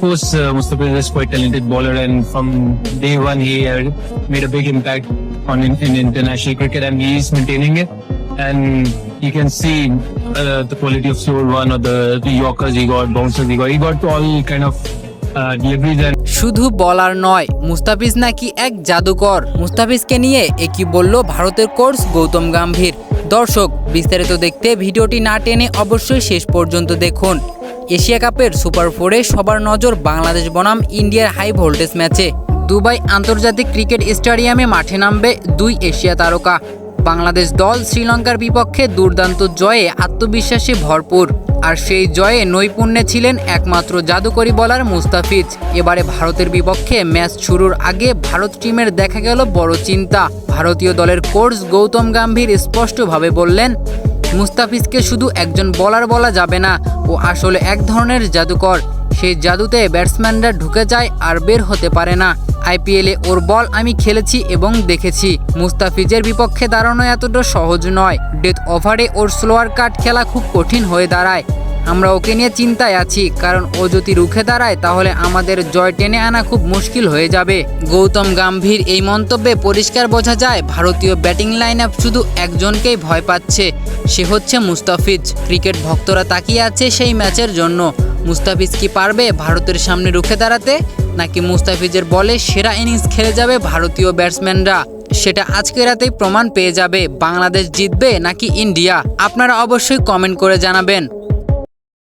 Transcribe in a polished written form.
course, Mustafiz is quite talented bowler, and from day one he made a big impact in international cricket, and he is maintaining it. And you can see the quality of slow one or the Yorkers he got, bouncers he got. He got all kind of deliveries and. শুধু বলার নয়, মুস্তাফিজ নাকি এক জাদুকর। মুস্তাফিজকে নিয়ে একই বলল ভারতের কোচ গৌতম গম্ভীর। দর্শক, বিস্তারিত দেখতে ভিডিওটি না টেনে অবশ্যই শেষ পর্যন্ত দেখুন। এশিয়া কাপের সুপার 4-এ সবার নজর বাংলাদেশ বনাম ইন্ডিয়ার হাই ভোল্টেজ ম্যাচে। দুবাই আন্তর্জাতিক ক্রিকেট স্টেডিয়ামে মাঠে নামবে দুই এশিয়া তারকা। বাংলাদেশ দল শ্রীলঙ্কার বিপক্ষে দুর্দান্ত জয়ে আত্মবিশ্বাসে ভরপুর, আর সেই জয়ে নৈপুণ্যে ছিলেন একমাত্র জাদুকরী বোলার মুস্তাফিজ। এবারে ভারতের বিপক্ষে ম্যাচ শুরুর আগে ভারত টিমের দেখা গেল বড় চিন্তা। ভারতীয় দলের কোচ গৌতম গম্ভীর স্পষ্টভাবে বললেন, মুস্তাফিজকে শুধু একজন বোলার বলা যাবে না, ও আসলে এক ধরনের জাদুকর। সেই জাদুতে ব্যাটসম্যানরা ঢুকে যায় আর বের হতে পারে না। আইপিএলে ওর বল আমি খেলেছি এবং দেখেছি। মুস্তাফিজের বিপক্ষে দাঁড়ানো এতটা সহজ নয়। ডেথ ওভারে ওর স্লোয়ার কাট খেলা খুব কঠিন হয়ে দাঁড়ায়। আমরা ওকে নিয়ে চিন্তায় আছি, কারণ ও যদি রুখে দাঁড়ায় তাহলে আমাদের জয় টেনে আনা খুব মুশকিল হয়ে যাবে। গৌতম গম্ভীর এই মন্তব্যে পরিষ্কার বোঝা যায় ভারতীয় ব্যাটিং লাইন আপ শুধু একজনকেই ভয় পাচ্ছে, সে হচ্ছে মুস্তাফিজ। ক্রিকেট ভক্তরা তাকিয়ে আছে সেই ম্যাচের জন্য। মুস্তাফিজ কি পারবে ভারতের সামনে রুখে দাঁড়াতে, নাকি মুস্তাফিজের বলে সেরা ইনিংস খেলে যাবে ভারতীয় ব্যাটসম্যানরা? সেটা আজকে রাতেই প্রমাণ পেয়ে যাবে। বাংলাদেশ জিতবে নাকি ইন্ডিয়া? আপনারা অবশ্যই কমেন্ট করে জানাবেন।